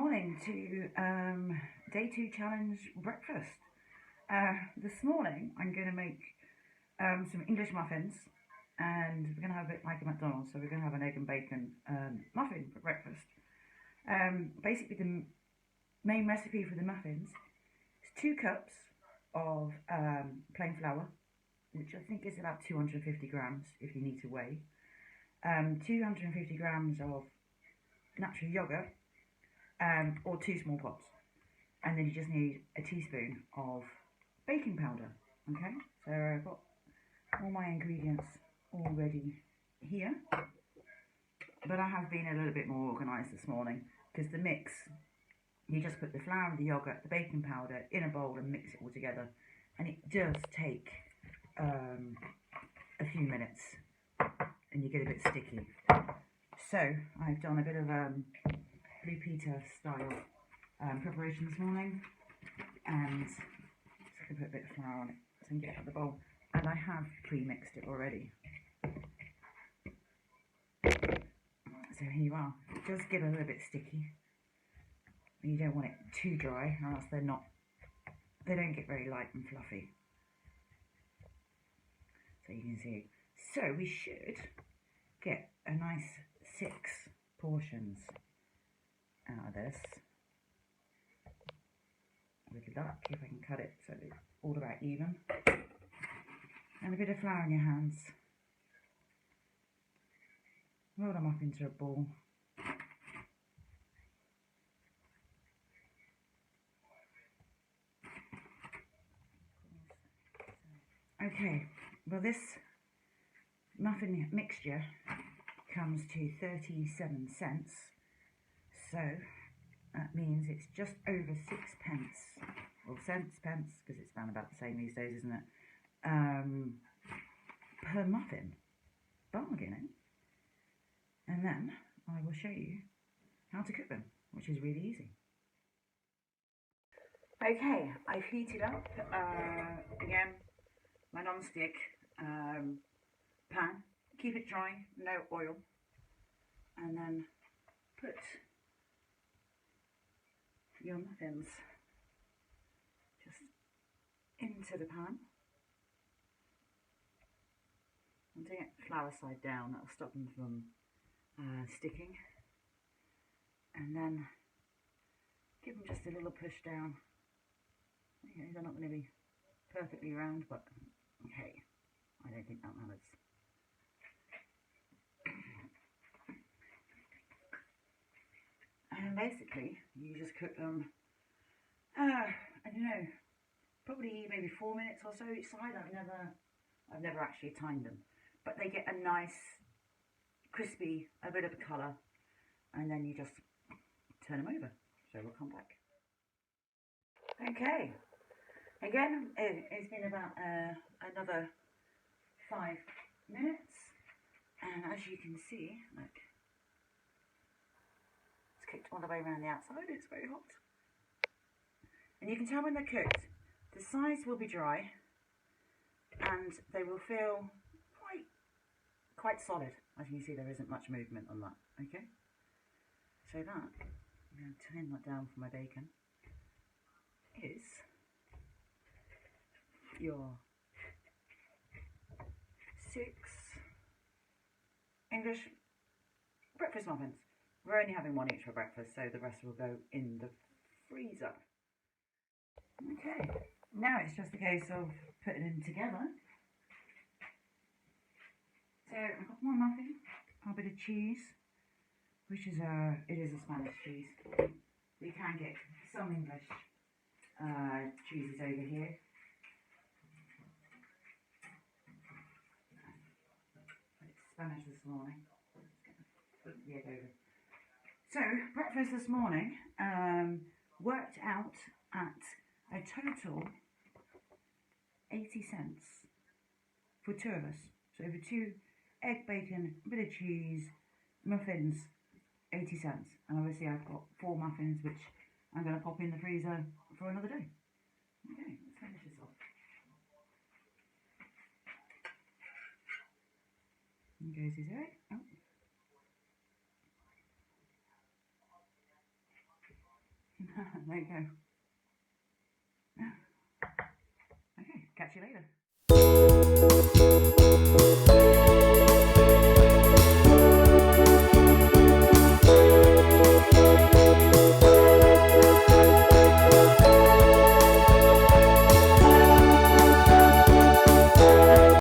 morning to day 2 challenge breakfast. This morning I'm going to make some English muffins, and we're going to have it like a McDonald's, so we're going to have an egg and bacon muffin for breakfast. Basically the main recipe for the muffins is 2 cups of plain flour, which I think is about 250 grams if you need to weigh, 250 grams of natural yogurt, or 2 small pots, and then you just need a teaspoon of baking powder. Okay, so I've got all my ingredients already here, but I have been a little bit more organised this morning because the mix, you just put the flour, the yogurt, the baking powder in a bowl and mix it all together, and it does take a few minutes and you get a bit sticky. So I've done a bit of Blue Peter style preparation this morning, and so I can put a bit of flour on it so I can get it out of the bowl, and I have pre-mixed it already. So here you are. It does get a little bit sticky. You don't want it too dry, or else they don't get very light and fluffy. So you can see. So we should get a nice 6 portions out of this. With luck, if I can cut it so it's all about even. And a bit of flour in your hands. Roll them up into a ball. Okay, well this muffin mixture comes to 37 cents, so that means it's just over 6 pence, or pence, because it's around about the same these days, isn't it, per muffin. Bargaining. And then I will show you how to cook them, which is really easy. Okay, I've heated up, again, my non-stick pan. Keep it dry, no oil, and then put your muffins just into the pan. I'm doing it flour side down, that'll stop them from sticking, and then give them just a little push down. Okay, they're not going to be perfectly round, but hey, I don't think that matters. And basically, you just cook them, I don't know, probably maybe 4 minutes or so each side. I've never actually timed them, but they get a nice, crispy, a bit of a colour, and then you just turn them over. So we'll come back. Okay, again, it's been about another 5 minutes, and as you can see, look, it's cooked all the way around the outside. It's very hot, and you can tell when they're cooked. The sides will be dry, and they will feel quite solid. As you can see, there isn't much movement on that. Okay, so that, I'm going to turn that down for my bacon, is your 6 English breakfast muffins. We're only having 1 each for breakfast, so the rest will go in the freezer. Okay, now it's just a case of putting them together. So I've got one muffin, a bit of cheese, which is it is a Spanish cheese. You can get some English cheeses over here. But it's Spanish this morning. Put the egg over. So breakfast this morning worked out at a total 80 cents for 2 of us. So for 2 egg, bacon, a bit of cheese, muffins, 80 cents. And obviously I've got 4 muffins, which I'm going to pop in the freezer for another day. Okay, let's finish this off. Here goes his egg. Oh. There you go. Okay, catch you later.